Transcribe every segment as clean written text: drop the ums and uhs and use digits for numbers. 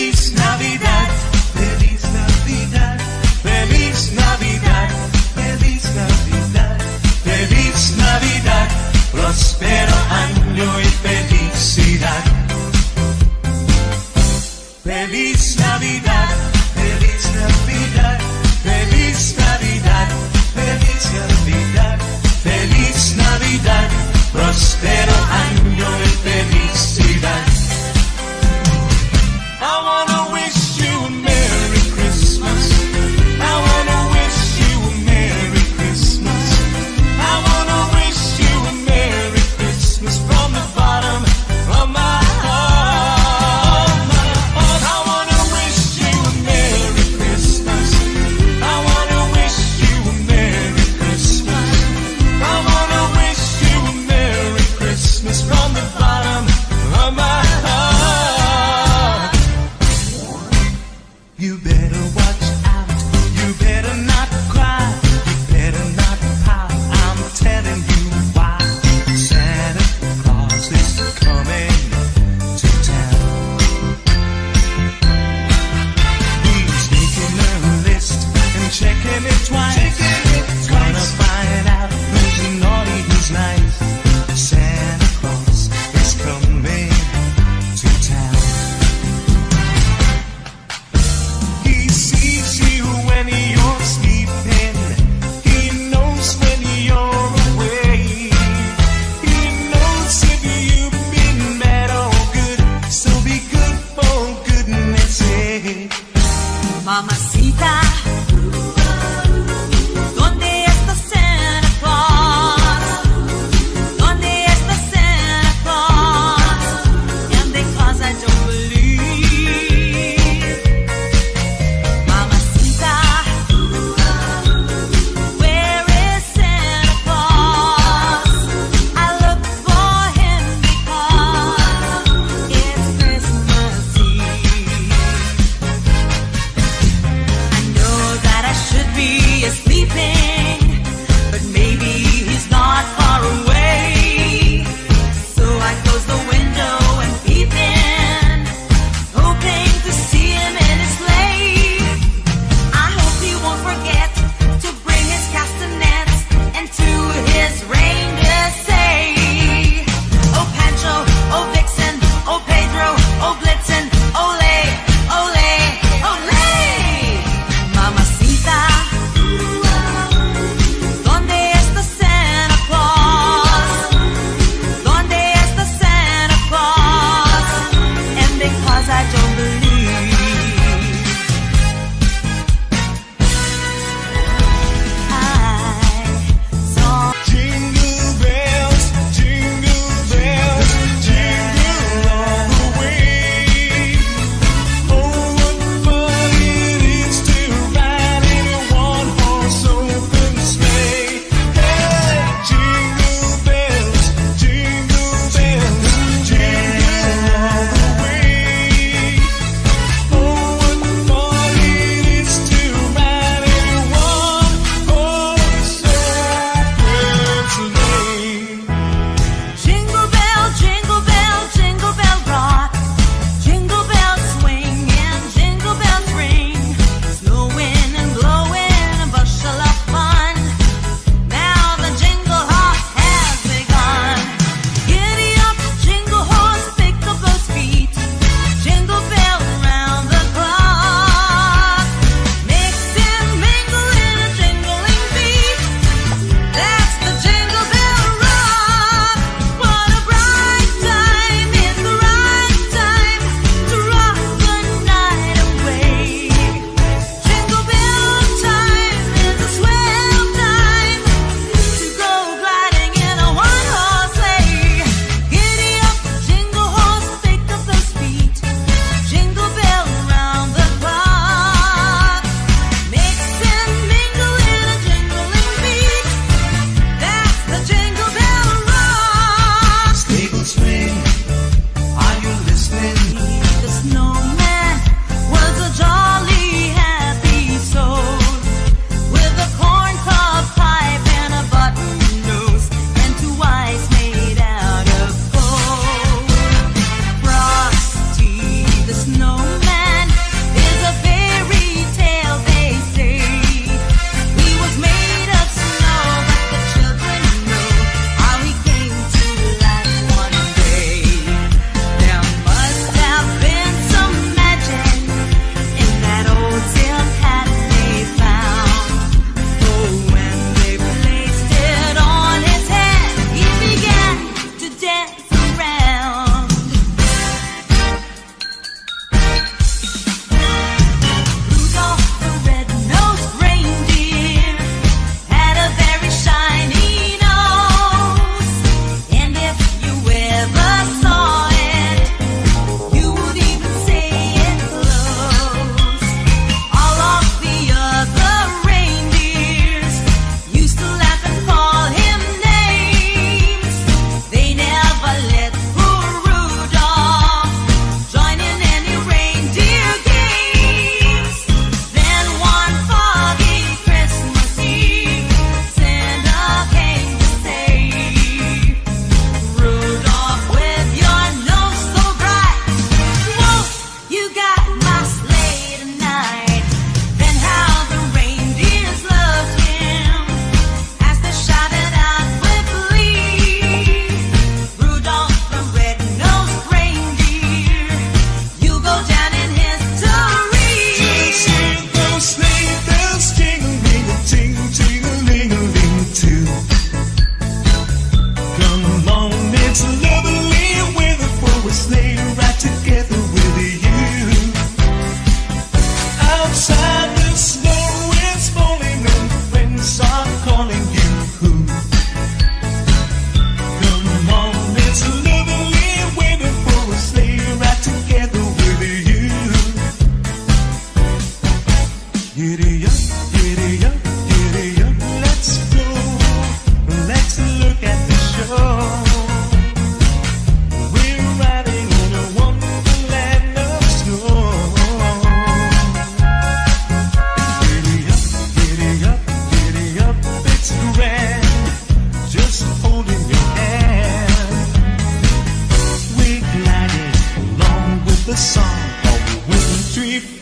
Feliz Navidad, Feliz Navidad, Feliz Navidad, Feliz Navidad, Feliz Navidad, próspero año y felicidad. Feliz Navidad, Feliz Navidad, Feliz Navidad, Feliz Navidad, Feliz Navidad, próspero año y felicidad. I wanna wish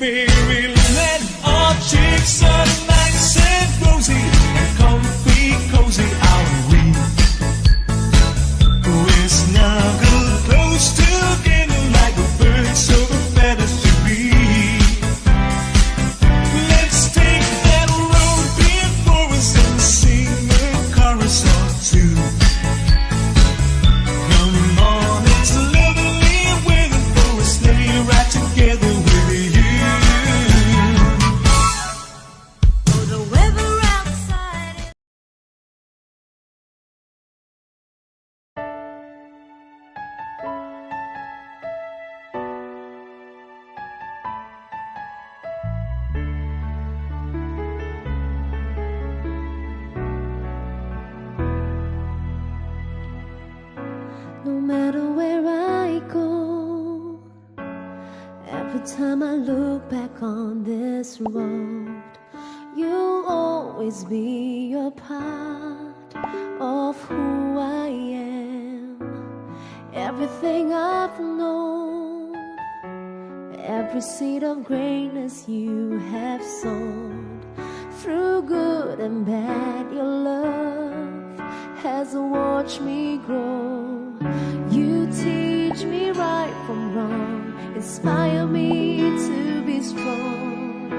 fairyland. Our cheeks are nice and rosy and comfy, cozy are we. We're snuggled close together like a bird so the feathers to be. Let's take that road before us and sing a chorus or two. Come on, it's lovely weather for a sleigh ride together with you. Oh, the weather outside. No matter where I go, every time I look back on this road, you'll always be a part of who I am. Everything I've known, every seed of greatness you have sown. Through good and bad, your love has watched me grow. You teach me right from wrong, inspire me to be strong.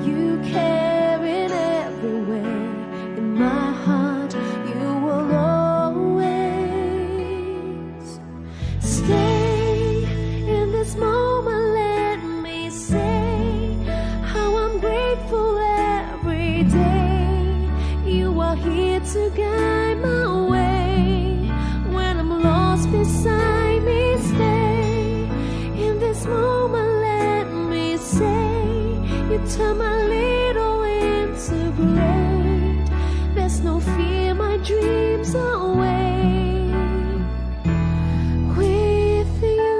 You care in every way, in my heart you will always stay. In this moment let me say how I'm grateful every day. You are here to guide my way. When I'm lost beside me, stay. In this moment let me say you turn my little into great. There's no fear, my dreams are awake with you.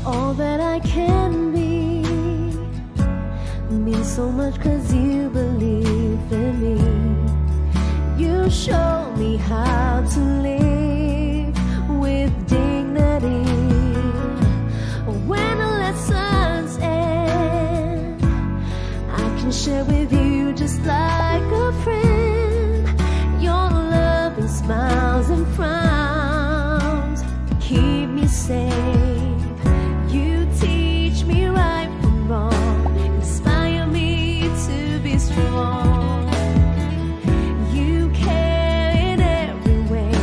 All that I can be means so much 'cause you believe in me. You show me how to live with dignity. When the lessons end, I can share with you just like a friend. Your loving smiles and frowns keep me safe. You teach me right from wrong, inspire me to be strong. You care in every way,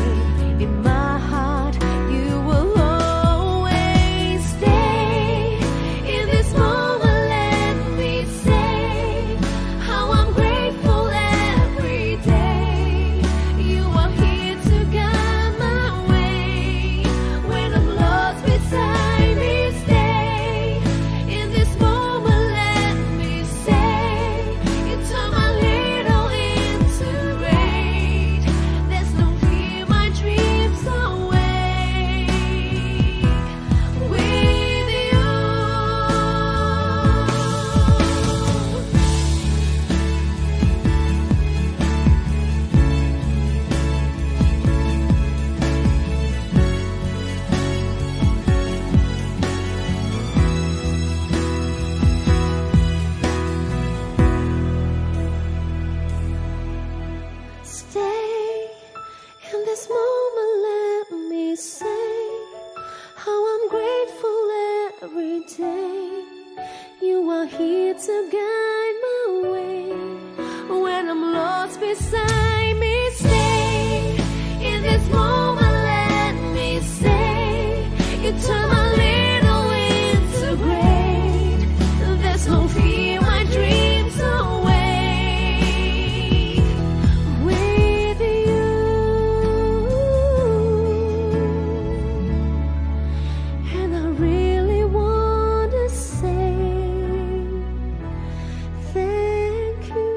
in my heart you will always stay. In this moment let me say how I'm grateful every day. You are here to guide my way. When I'm lost beside me, stay. In this moment let me say you turn my little into great. There's no fear, my dreams are awake with you. Stay. In this moment let me say how I'm grateful every day. You are here to guide my way. When I'm lost beside me, stay. In this moment let me say you turn my little into great. There's no fear, my dreams are awake with you. And I really want to say thank you.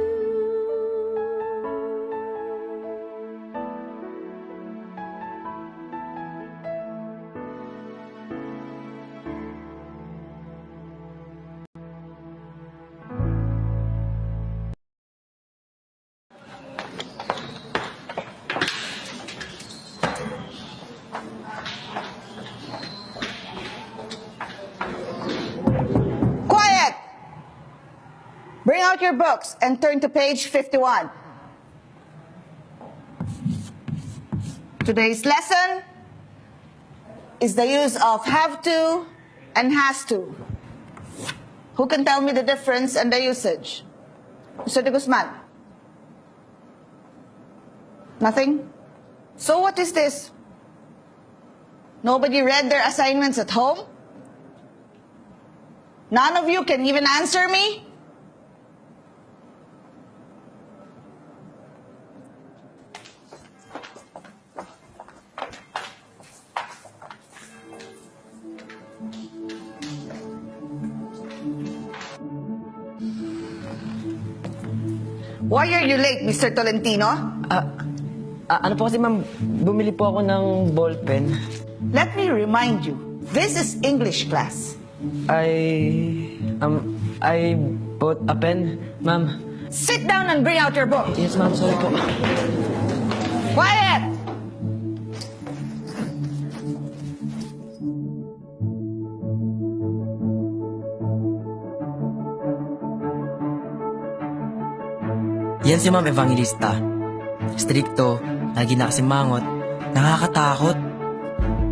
Bring out your books and turn to page 51. Today's lesson is the use of have to and has to. Who can tell me the difference and the usage? Mr. De Guzman? Nothing? So what is this? Nobody read their assignments at home? None of you can even answer me? Why are you late, Mr. Tolentino? Ano po kasi ma'am, bumili po ako ng ballpen. Let me remind you, this is English class. I bought a pen, ma'am. Sit down and bring out your book. Yes ma'am, sorry po. Quiet! Yan si Ma'am Evangelista. Stricto, lagi nakasimangot, nakakatakot.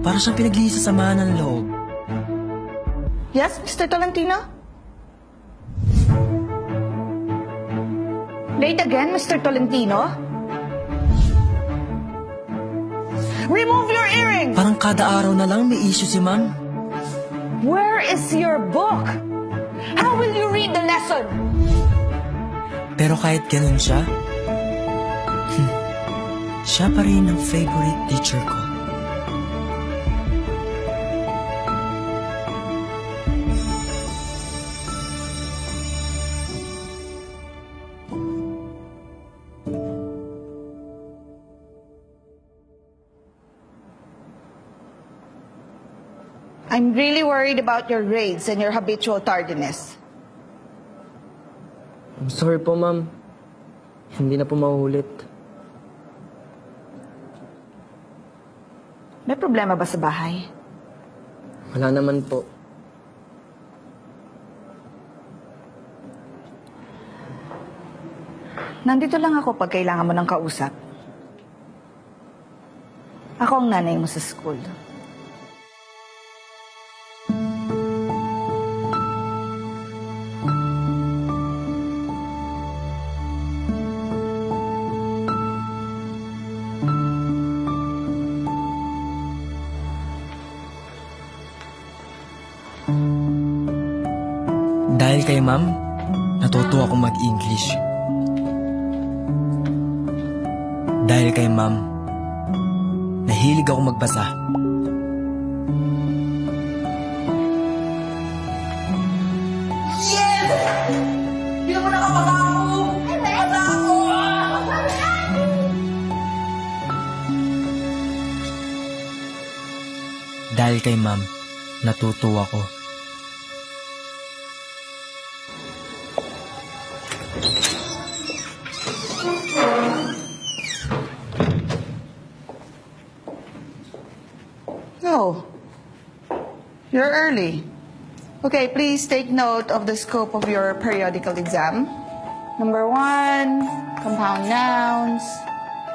Para siyang pinagsasamahan ng loob. Yes, Mr. Tolentino? Late again, Mr. Tolentino? Remove your earrings! Parang kada araw na lang may issue si Ma'am. Where is your book? How will you read the lesson? Pero kahit ganun siya, siya pa rin ang favorite teacher ko. I'm really worried about your grades and your habitual tardiness. I'm sorry po, Ma'am. Hindi na po mauulit. May problema ba sa bahay? Wala naman po. Nandito lang ako pag kailangan mo ng kausap. Ako ang nanay mo sa school. Dahil kay Ma'am, natuto ako mag-English. Dahil kay Ma'am, nahilig ako magbasa. Yes! Hindi mo nakapag-ako! Pag-ako! Dahil kay Ma'am, natuto ako. Oh, you're early. Okay, please take note of the scope of your periodical exam. Number 1, compound nouns.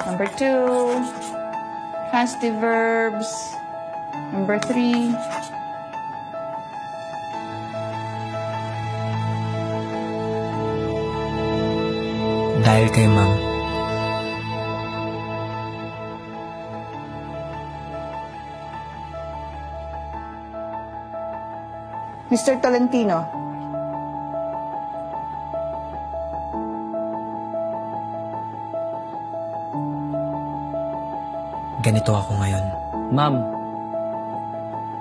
Number 2, transitive verbs. Number 3, Dahil kay Ma'am, Mr. Tolentino. ganito ako ngayon. Ma'am,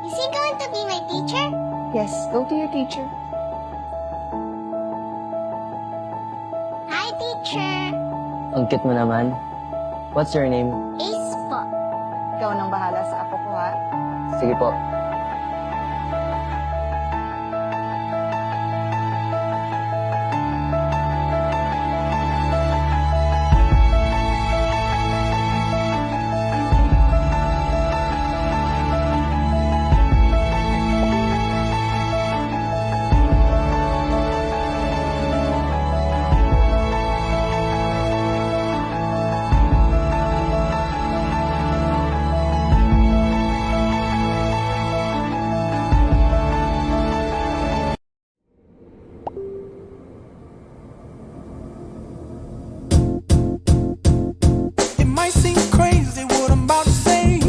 Is he going to be my teacher? Yes, go to your teacher. Hi, teacher. ang cute mo naman. What's your name? Ace po. Ikaw nang bahala sa apo ko, ha? Sige po. might seem crazy what I'm about to say.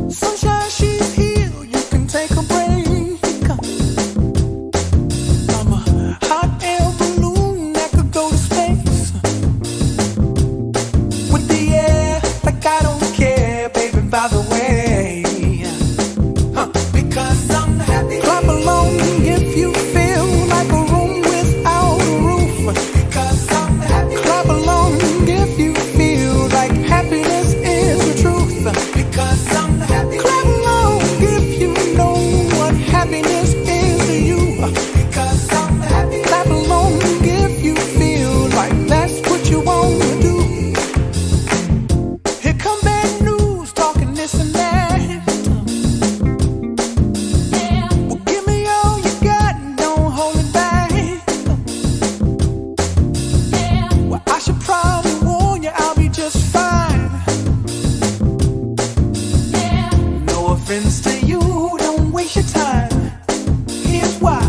Sunshine, she's here, you can take a break. I'm a hot air balloon that could go to space. With the air, like I don't care, baby, by the way. Because I'm happy. Clap along if you feel like a room without a roof. Because I'm happy. Clap along if you feel like happiness is the truth. Because I'm happy. Clap along if you know what happiness is to you. Because I'm happy. Clap along if you feel like that's what you want to do. Here come bad news, talking this and that. Well, give me all you got and don't hold it back. Well, I should probably warn you, I'll be just fine. No offense to you, don't waste your time. Here's why.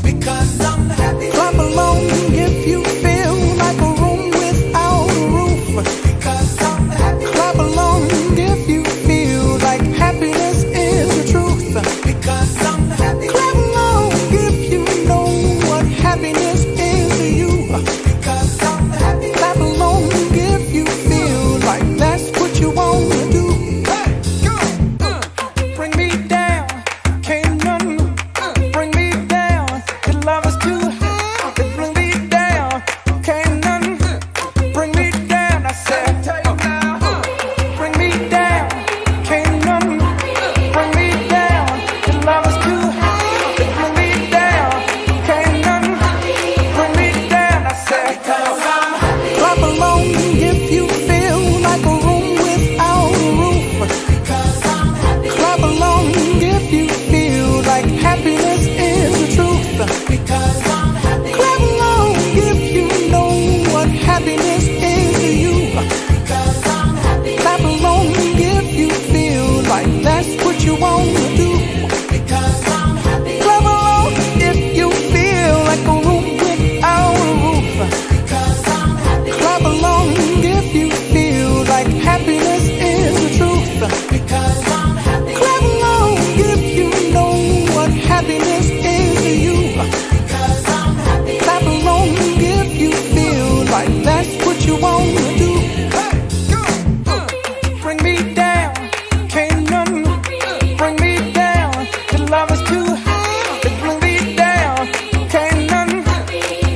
Because I'm happy. Clap along if you feel like a room without a roof. Because I'm happy. Clap along if you feel like happiness is the truth. Because I'm happy. Clap along if you know what happiness is to you. Because I'm happy. Clap along if you feel like that's what you want to do. Hey, go. Bring me down, can't none bring me down. Your love is too high, it bring me down, can't none bring me down. I said, bring me down, can't none bring me down. Your love is too high, it bring me down, can't none bring me down. I said, clap along if you feel like a room without a roof. Clap along if you feel like happiness is the truth. Because I'm happy. Clap along if you know what happiness is to you. Because I'm happy. Clap along if you feel like that's what you want to do. Because I'm happy. Clap along if you feel like a room without a roof. Because I'm happy. Clap along if you feel like happiness is the truth. Because I'm happy. Clap along if you know what happiness is to you. Because I'm happy. Clap along if you feel like that's what you want to do. Hey, go. Bring me down, can't none bring me down. Your love is too high, it bring me down, can't none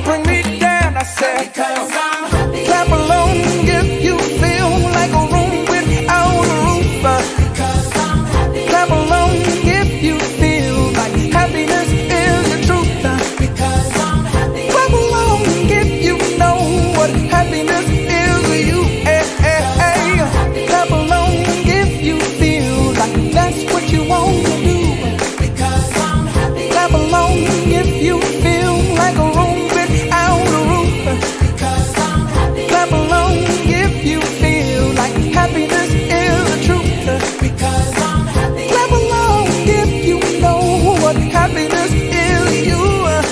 bring me down. I said, because I'm happy. Clap along if you feel like a room without a roof. Because I'm happy. Clap along if you feel like happiness is the truth. Because I'm happy. Clap along if you know what happiness is to you. Hey, hey, hey. Clap along if you feel like that's what you want to do. Because I'm happy. Clap along if you feel like a room without a roof. Because I'm happy. Clap along if you feel like happiness is the truth. Because I'm happy. Clap along if you know what happiness is to you.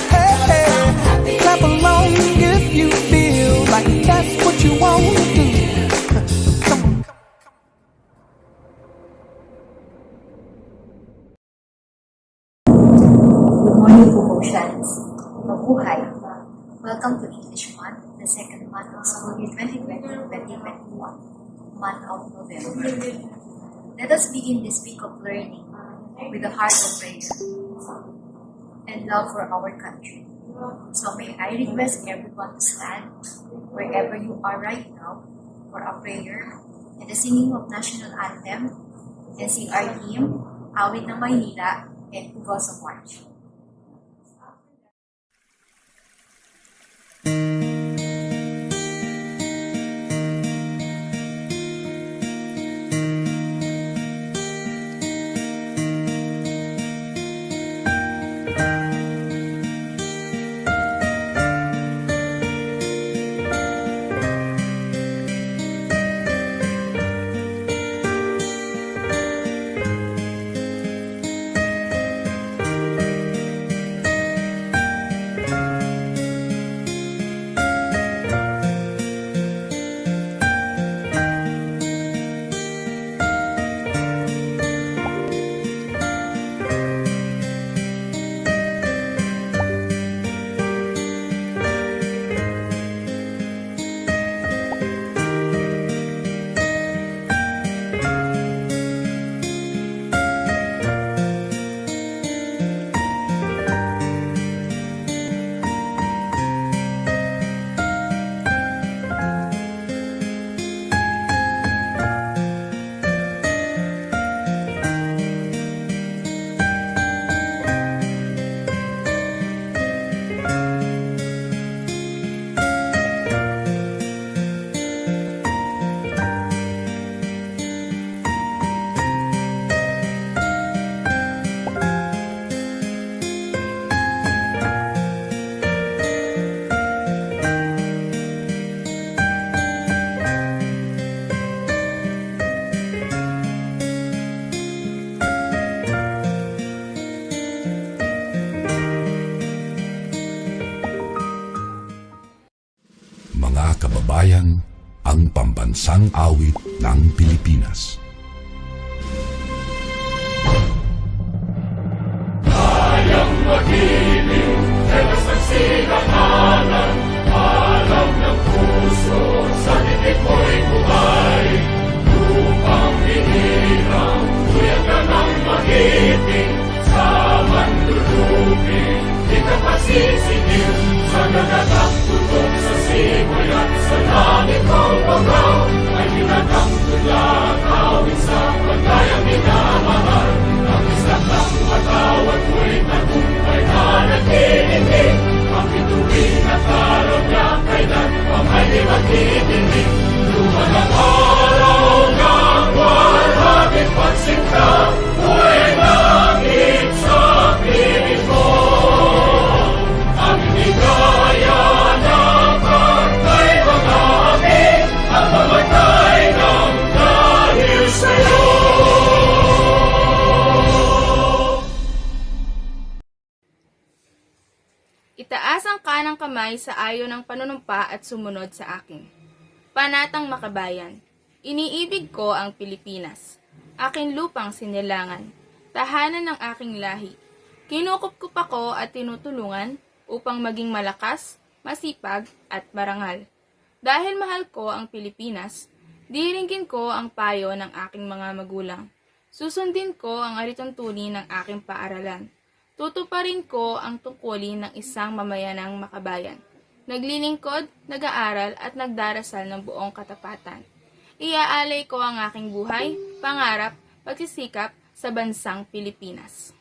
Hey, hey. Clap along if you feel like that's what you want to do. Come on. Good morning, promotions. Mabuhay. Welcome to English month, the second month of school year 2020-2021, month of November. Let us begin this week of learning with a heart of prayer and love for our country. So may I request everyone to stand wherever you are right now for a prayer and the singing of national anthem and sing our hymn, Awit ng Maynila and Because of March. mga kababayan, ang pambansang awit ng Pilipinas. Itaas ang kanang kamay sa ayo ng panunumpa at sumunod sa akin. Panatang makabayan, iniibig ko ang Pilipinas, aking lupang sinilangan, tahanan ng aking lahi. Kinukupkup ako at tinutulungan upang maging malakas, masipag at marangal. Dahil mahal ko ang Pilipinas, diringgin ko ang payo ng aking mga magulang. Susundin ko ang alituntunin ng aking paaralan. Tutuparin ko ang tungkulin ng isang mamayanang makabayan. Naglilingkod, nag-aaral at nagdarasal ng buong katapatan. Iaalay ko ang aking buhay, pangarap, pagsisikap sa bansang Pilipinas.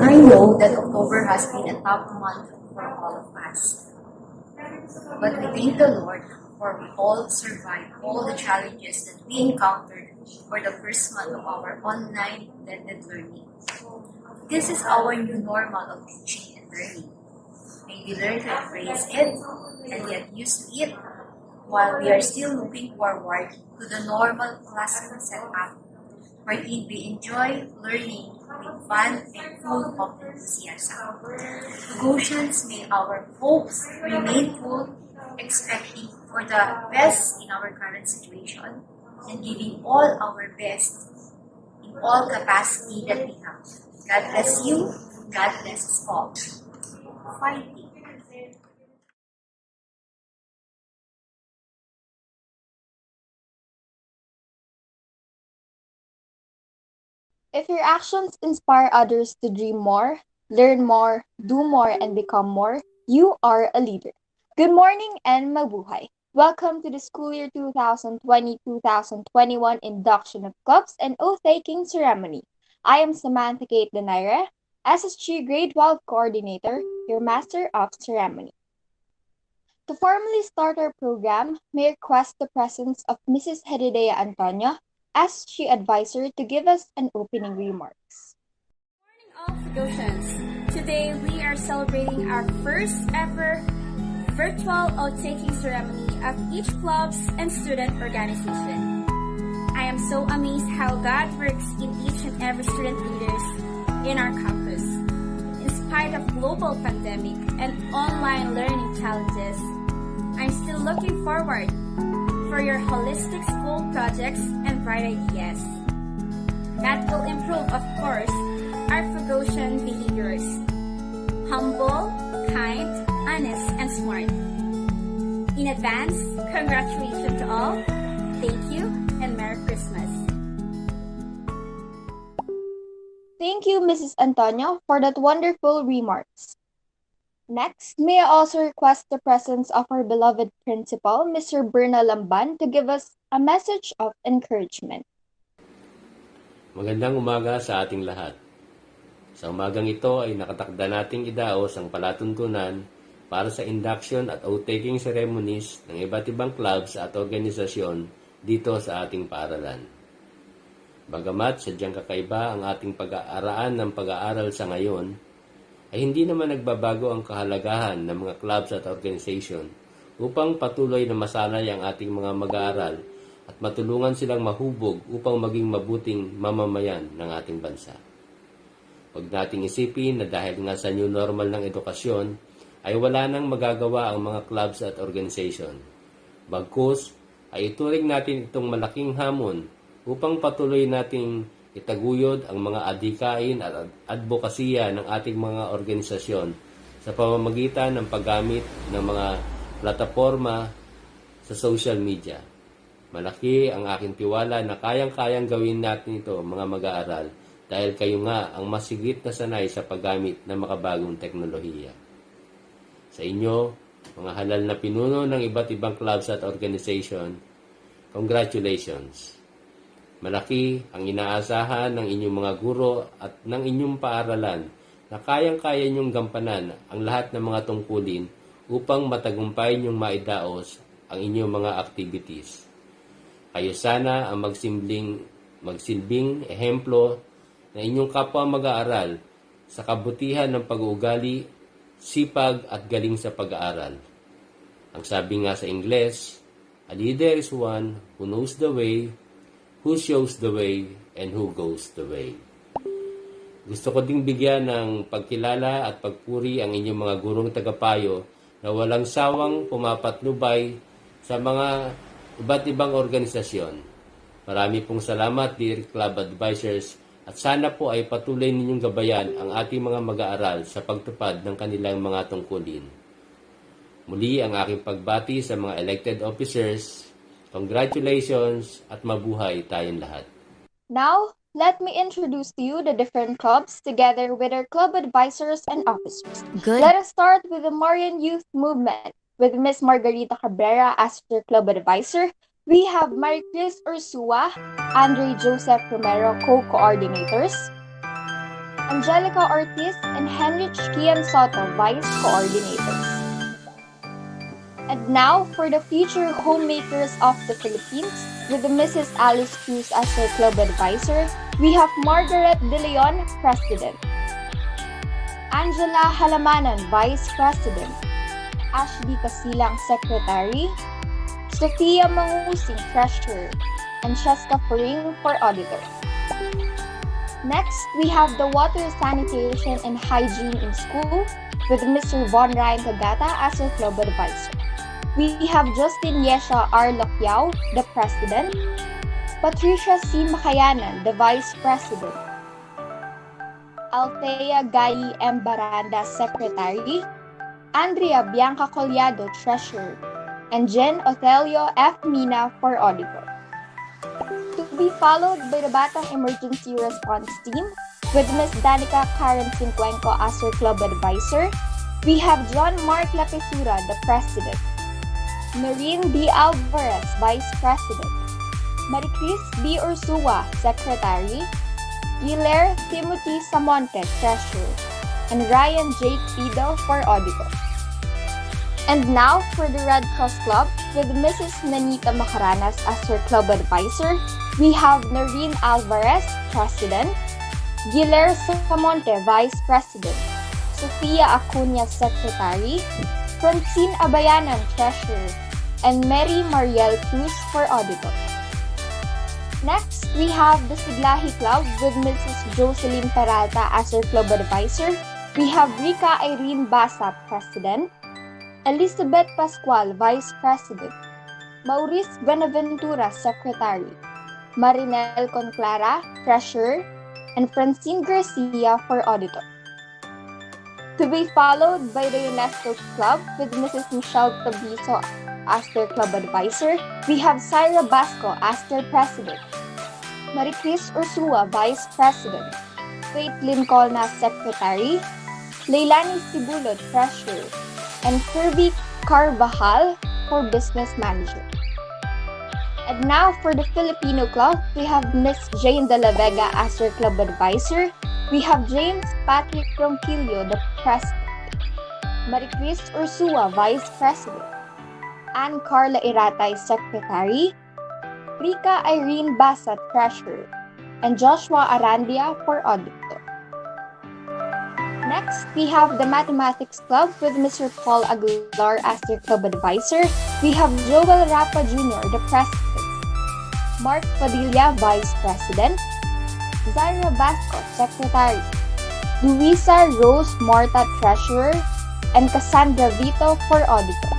I know that October has been a tough month for all of us. But we thank the Lord for we all survived all the challenges that we encountered for the first month of our online blended learning. This is our new normal of teaching and learning. May we learn to embrace it and get used to it while we are still looking forward to the normal classroom setup wherein we enjoy learning with fun and full of enthusiasm. Gaussians, may our hopes remain full, expecting for the best in our current situation and giving all our best in all capacity that we have. God bless you. God bless us all. Fighting. If your actions inspire others to dream more, learn more, do more, and become more, you are a leader. Good morning and mabuhay. Welcome to the school year 2020-2021 induction of clubs and oath-taking ceremony. I am Samantha Kate Denaire, SSG Grade 12 Coordinator, your Master of Ceremony. To formally start our program, may I request the presence of Mrs. Heridea Antonio, SG Advisor, to give us an opening remarks. Good morning, all Gaussians. Today we are celebrating our first ever virtual oath-taking ceremony of each club's and student organization. I am so amazed how God works in each and every student leaders in our campus. In spite of global pandemic and online learning challenges, I'm still looking forward for your holistic school projects and bright ideas. That will improve, of course, our Gaussian behaviors. Humble, kind, honest, and smart. In advance, congratulations to all. Thank you and Merry Christmas. Thank you, Mrs. Antonio, for that wonderful remarks. Next, may I also request the presence of our beloved principal, Mr. Berna Lamban, to give us a message of encouragement. Magandang umaga sa ating lahat. Sa umagang ito ay nakatakda nating idaos ang palatuntunan para sa induction at oath-taking ceremonies ng iba't ibang clubs at organisasyon dito sa ating paaralan. Bagamat sadyang kakaiba ang ating pag-aaraan ng pag-aaral sa ngayon, ay hindi naman nagbabago ang kahalagahan ng mga clubs at organization upang patuloy na masanay ang ating mga mag-aaral at matulungan silang mahubog upang maging mabuting mamamayan ng ating bansa. Huwag nating isipin na dahil nga sa new normal ng edukasyon, ay wala nang magagawa ang mga clubs at organization. Bagkus, ay ituring natin itong malaking hamon upang patuloy nating itaguyod ang mga adhikain at advokasya ng ating mga organisasyon sa pamamagitan ng paggamit ng mga plataforma sa social media. Malaki ang aking tiwala na kayang-kayang gawin natin ito, mga mag-aaral, dahil kayo nga ang masigit na sanay sa paggamit ng makabagong teknolohiya. Sa inyo, mga halal na pinuno ng iba't ibang clubs at organization, congratulations! Malaki ang inaasahan ng inyong mga guro at ng inyong paaralan na kayang-kaya niyong gampanan ang lahat ng mga tungkulin upang matagumpay niyong maidaos ang inyong mga activities. Kayo sana ang magsilbing ehemplo na inyong kapwa mag-aaral sa kabutihan ng pag-uugali, sipag at galing sa pag-aaral. Ang sabi nga sa Ingles, a leader is one who knows the way, who shows the way, and who goes the way. Gusto ko ding bigyan ng pagkilala at pagpuri ang inyong mga gurong tagapayo na walang sawang pumapatnubay sa mga iba't ibang organisasyon. Marami pong salamat, dear club advisors, at sana po ay patuloy ninyong gabayan ang ating mga mag-aaral sa pagtupad ng kanilang mga tungkulin. Muli ang aking pagbati sa mga elected officers. Congratulations at mabuhay tayong lahat. Now, let me introduce to you the different clubs together with our club advisors and officers. Good. Let us start with the Marian Youth Movement. With Miss Margarita Cabrera as their club advisor, we have Mary Chris Ursua, Andre Joseph Romero co-coordinators, Angelica Ortiz and Henrich Kian Soto vice coordinators. And now for the future homemakers of the Philippines, with Mrs. Alice Cruz as their club advisor, we have Margaret De Leon, President; Angela Halamanan, Vice President; Ashley Casilang, Secretary; Sofia Mangusing, Treasurer; and Cheska Puring for Auditor. Next, we have the Water, Sanitation, and Hygiene in School with Mr. Von Ryan Cagata as our club advisor. We have Justin Yesha R. Lokyao, the President; Patricia C. Makayanan, the Vice President; Althea Gai M. Baranda, Secretary; Andrea Bianca Collado, Treasurer; and Jen Othelio F. Mina for Auditor. To be followed by the Batang Emergency Response Team with Ms. Danica Karen Cincuenco as her club advisor. We have John Mark Lapesura, the President; Noreen D. Alvarez, Vice President; Maricris B. Ursua, Secretary; Giler Timothy Samonte, Treasurer; and Ryan J. Pido for Auditor. And now for the Red Cross Club with Mrs. Nanita Macaranas as her club advisor, we have Noreen Alvarez, President; Giler Samonte, Vice President; Sofia Acuña, Secretary; Francine Abayanan, Treasurer; and Mary Mariel Cruz for Auditor. Next, we have the Siglahi Club with Mrs. Jocelyn Peralta as her club advisor. We have Rica Irene Basa, President; Elizabeth Pascual, Vice President; Maurice Benaventura, Secretary; Marinel Conclara, Treasurer; and Francine Garcia for Auditor. To be followed by the UNESCO Club with Mrs. Michelle Tabiso as their club advisor. We have Syra Basco as their President; Maricris Ursua, Vice President; Faith Lincolna, Secretary; Leilani Sibulot, Treasurer; and Kirby Carvajal for Business Manager. And now for the Filipino Club, we have Miss Jane De La Vega as their club advisor. We have James Patrick Ronquillo, the President; Maricris Ursua, Vice President; Ann Carla Iratay, Secretary; Rica Irene Basa, Treasurer; and Joshua Arandia for Auditor. Next, we have the Mathematics Club with Mr. Paul Aguilar as their club advisor. We have Joel Rapa Jr., the President; Mark Padilla, Vice President; Zaira Basco, Secretary; Luisa Rose Morta, Treasurer; and Cassandra Vito for Auditor.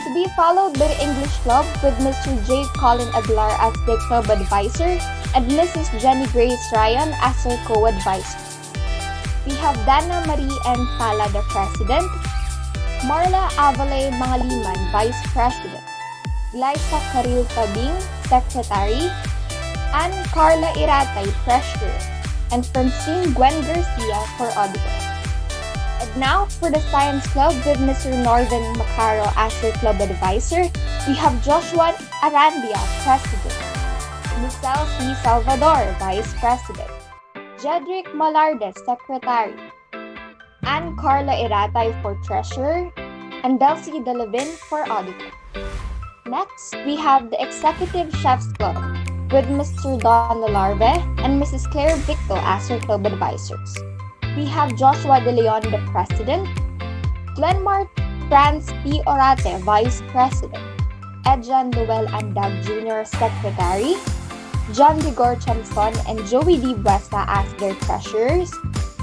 To be followed by the English Club with Mr. J. Colin Aguilar as their club advisor and Mrs. Jenny Grace Ryan as their co-advisor. We have Dana Marie M. Sala, the President; Marla Avale Mangaliman, Vice President; Glyza Caril Tabing, Secretary; Ann Carla Iratay, Treasurer; and Francine Gwen Garcia for Auditor. And now for the Science Club with Mr. Norvin Macaro as their club advisor, we have Joshua Arandia, President; Michelle C. Salvador, Vice President; Jedrick Malardes, Secretary; Ann Carla Iratay for Treasurer; and Delcy Delavin for Auditor. Next, we have the Executive Chefs Club with Mr. Don Larve and Mrs. Claire Victo as her club advisors. We have Joshua De Leon, the President; Glenmart Franz P. Orate, Vice President; Edjan Noel Andag Jr., Secretary; John Rigor Chanson and Joey D. Buesta as their treasurers;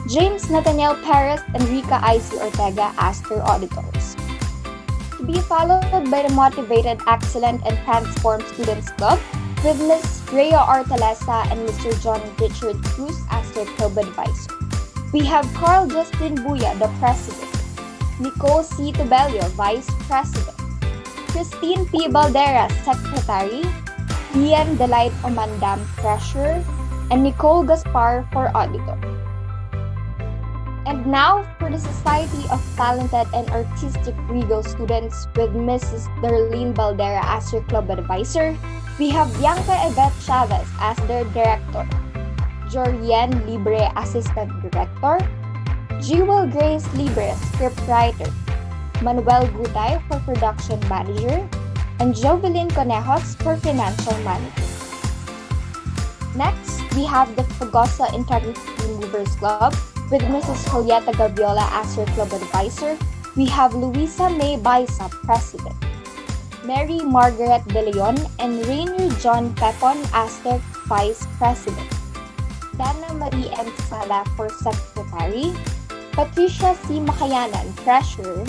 James Nathaniel Perez and Rica I.C. Ortega as their auditors. To be followed by the Motivated, Excellent, and Transformed Students Club with Ms. Rhea Artalesa and Mr. John Richard Cruz as their club advisor. We have Carl Justin Buya, the President; Nicole C. Tobelio, Vice President; Christine P. Balderas, Secretary; Ian Delight Omandam, Treasurer; and Nicole Gaspar for Auditor. And now for the Society of Talented and Artistic Regal Students with Mrs. Darlene Baldera as your club advisor. We have Bianca Yvette Chavez as their director; Jorian Libre, Assistant Director; Jewel Grace Libre, Scriptwriter; Manuel Gutay for Production Manager, and Jovelyn Conejos for Financial Manager. Next, we have the Fagosa Integrity Movers Club with Mrs. Julieta Gaviola as your club advisor. We have Luisa May Baisa, President, Mary Margaret De Leon and Rainier John Pepon as their Vice President, Dana Marie M. Sala for Secretary, Patricia C. Makayanan, Treasurer,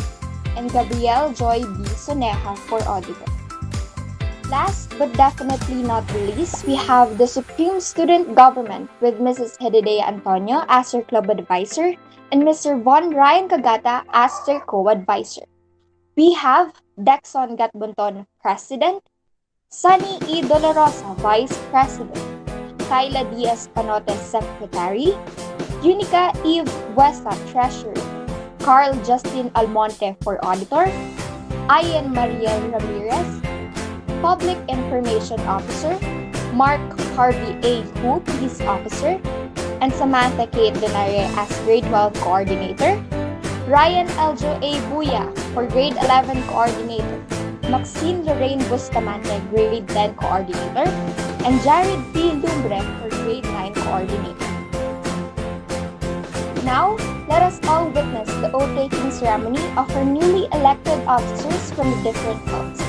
and Gabrielle Joy B. Soneja for Auditor. Last but definitely not the least, we have the Supreme Student Government with Mrs. Hedidea Antonio as your club advisor and Mr. Von Ryan Cagata as their co-advisor. We have Dexon Gatbunton, President, Sunny E. Dolorosa, Vice President, Kyla Diaz Panotes, Secretary, Unica Eve Westa, Treasurer, Carl Justin Almonte for Auditor, Ian Mariel Ramirez, Public Information Officer, Mark Harvey A. Hu, Police Officer, and Samantha Kate Denaire as Grade 12 Coordinator, Ryan Eljo A. Buya for Grade 11 Coordinator, Maxine Lorraine Bustamante, Grade 10 Coordinator, and Jared P. Lumbre for Grade 9 Coordinator. Now, let us all witness the oath-taking ceremony of our newly elected officers from the different clubs.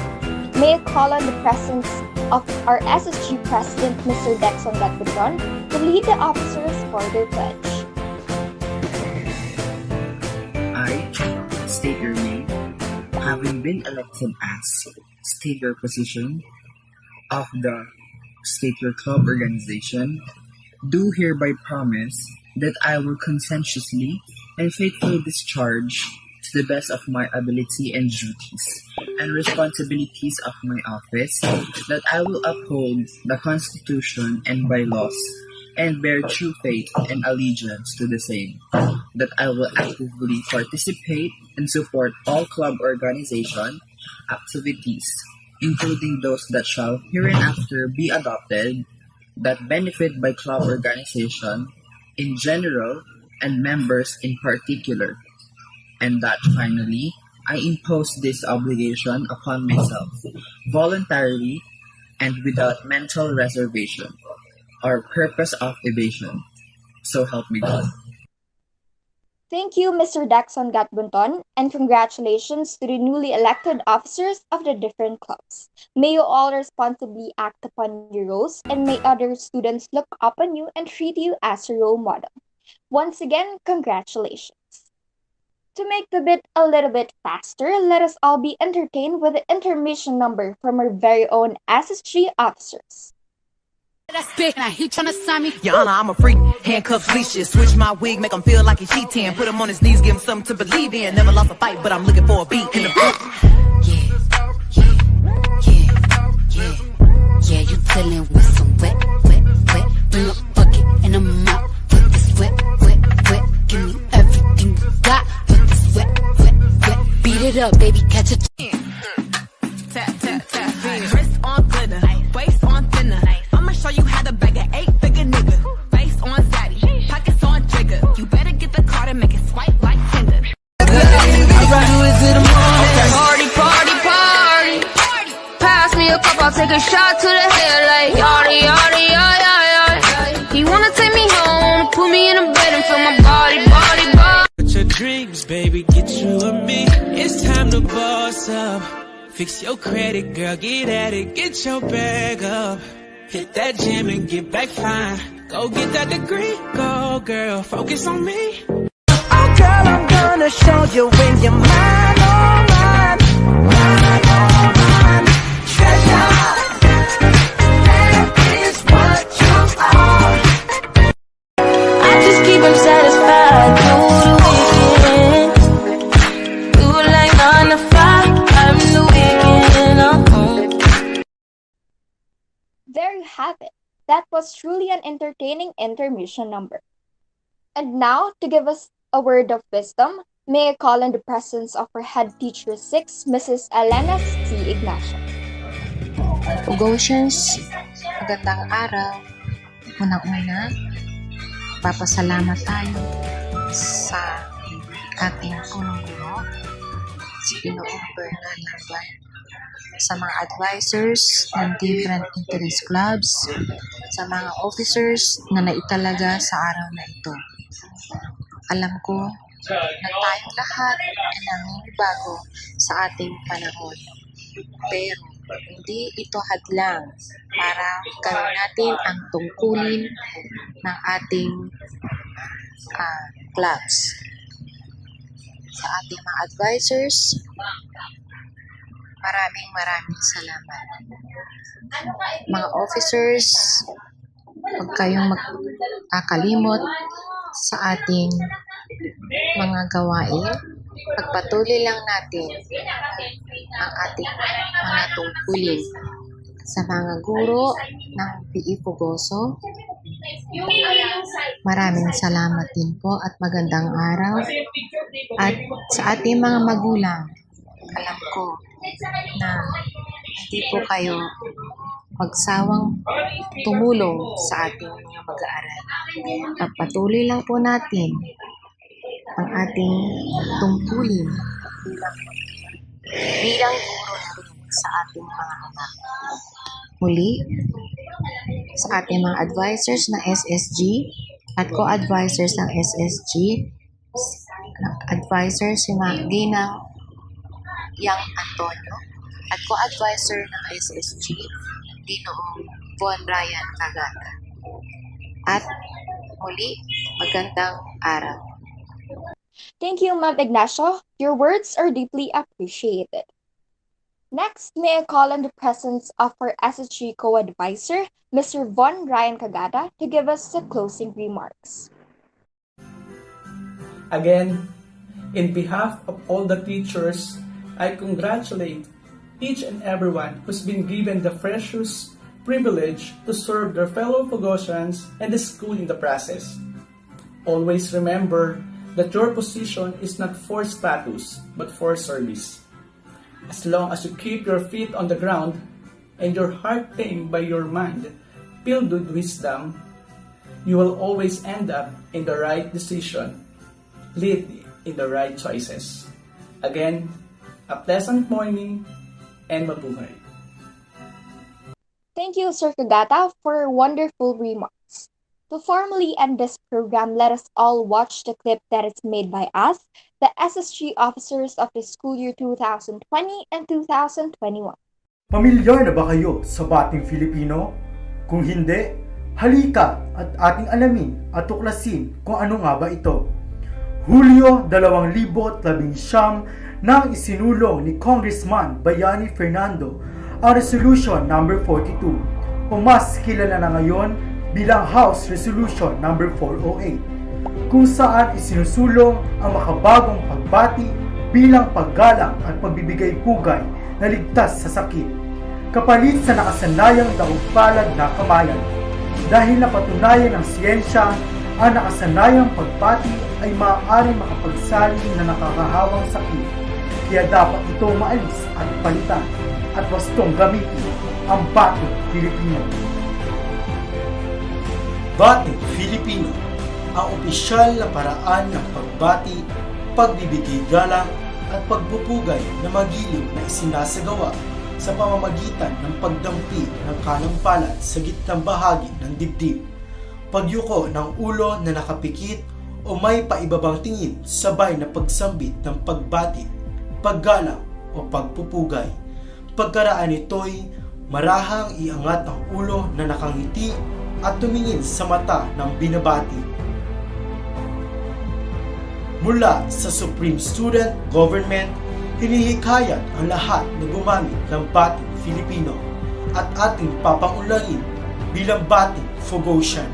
May I call on the presence of our SSG President, Mr. Dexon Gatbutron, to lead the officers for their pledge. I state your name, having been elected as state your position of the state your club organization, do hereby promise that I will conscientiously and faithfully discharge to the best of my ability and duties and responsibilities of my office, that I will uphold the Constitution and bylaws and bear true faith and allegiance to the same, that I will actively participate and support all club organization activities, including those that shall hereinafter be adopted, that benefit by club organization in general and members in particular, and that finally, I impose this obligation upon myself, voluntarily and without mental reservation or purpose of evasion. So help me God. Thank you, Mr. Dexon Gatbunton, and congratulations to the newly elected officers of the different clubs. May you all responsibly act upon your roles, and may other students look up on you and treat you as a role model. Once again, congratulations. To make the bit a little bit faster, let us all be entertained with the intermission number from our very own SSG officers. That's big, now he tryna sign me. Your Honor, I'm a freak. Handcuffs, leashes. Switch my wig, make him feel like he's cheating. Put him on his knees, give him something to believe in. Never lost a fight, but I'm looking for a beat in the Yeah, you dealing with some wet. Bring a bucket and a mop. Put this wet. Give me everything you got. Put this wet. Beat it up, baby, catch a tap, wrist on glitter, waist on thinner. I'ma show you how to bag an 8-figure nigga. Face on zaddy, pockets on trigger. You better get the card and make it swipe like Tinder. Party. Pass me a cup, I'll take a shot to the head like yada. He wanna take me home, put me in a bed and feel my body. Put your dreams, baby, get you and me. It's time to boss up. Fix your credit, girl, get at it, get your bag up. Hit that gym and get back fine. Go get that degree, go girl, focus on me. Oh girl, I'm gonna show you when you're mine, oh mine. Treasure, that is what you are. I just keep him satisfied through the weekend. Do like 9 to 5, I'm the weekend. There you have it. That was truly an entertaining intermission number. And now, to give us a word of wisdom, may I call on the presence of our head teacher 6, Mrs. Elena C. Ignacio. Ugotians, magandang araw. Unang-una, papasalamat tayo sa ating punong guro si Ginoong Bernal Lamban, sa mga advisors ng different interest clubs, sa mga officers na naitalaga sa araw na ito. Alam ko na tayong lahat ay nangingibago sa ating panahon. Pero hindi ito hadlang para gawin natin ang tungkulin ng ating clubs. Sa ating mga advisors, maraming salamat. Mga officers, huwag kayong magkakalimot sa ating mga gawain. Pagpatuloy lang natin ang ating mga tungkulin. Sa mga guro ng PE Pugoso, maraming salamat din po at magandang araw. At sa ating mga magulang, alam ko na hindi po kayo magsawang tumulong sa ating mga mag-aaral. Pagpatuloy lang po natin ang ating tungkulin bilang guro na rin sa ating mga anak. Muli, sa ating mga advisors ng SSG at co-advisors ng SSG, advisor si Ginang Yang Antonio at co-advisor ng SSG, Ginoong Von Ryan Cagata. At muli, magandang araw. Thank you, Ma'am Ignacio. Your words are deeply appreciated. Next, may I call on the presence of our SSG co-advisor, Mr. Von Ryan Cagata, to give us the closing remarks. Again, in behalf of all the teachers, I congratulate each and everyone who's been given the precious privilege to serve their fellow Fogosians and the school in the process. Always remember that your position is not for status, but for service. As long as you keep your feet on the ground and your heart tamed by your mind, filled with wisdom, you will always end up in the right decision, lead in the right choices. Again, a pleasant morning and mabuhay. Thank you, Sir Cagata, for wonderful remarks. To formally end this program, let us all watch the clip that is made by us, the SSG officers of the school year 2020 and 2021. Pamilyar na ba kayo sa bating Filipino? Kung hindi, halika at ating alamin at tuklasin kung ano nga ba ito. Hulyo 2019 nang isinulong ni Congressman Bayani Fernando ang Resolution number 42 o mas kilala na ngayon bilang House Resolution number 408, kung saan isinusulong ang makabagong pagbati bilang paggalang at pagbibigay pugay na ligtas sa sakit, kapalit sa nakasanayang daupalad na kamayan. Dahil napatunayan ng siyensya, ang nakasanayang pagbati ay maaaring makapagsalin na nakakahawang sakit, kaya dapat ito maalis at palitan at wastong gamitin ang Bating Filipino. Bating Filipino, ang opisyal na paraan ng pagbati, pagbibigay galang at pagpupugay na magiliw na isinasagawa sa pamamagitan ng pagdampi ng kanang palad sa gitnang bahagi ng dibdib, pagyuko ng ulo na nakapikit o may paibabang tingin sabay na pagsambit ng pagbati, paggalang o pagpupugay. Pagkaraan nito'y marahang iangat ang ulo na nakangiti at tumingin sa mata ng binabati. Mula sa Supreme Student Government, hinihikayat ang lahat na gumamit ng Bating Filipino at ating papangunahin bilang Bating Fogosian.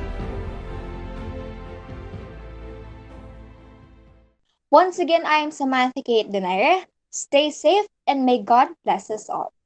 Once again, I am Samantha Kate Donaire. Stay safe and may God bless us all.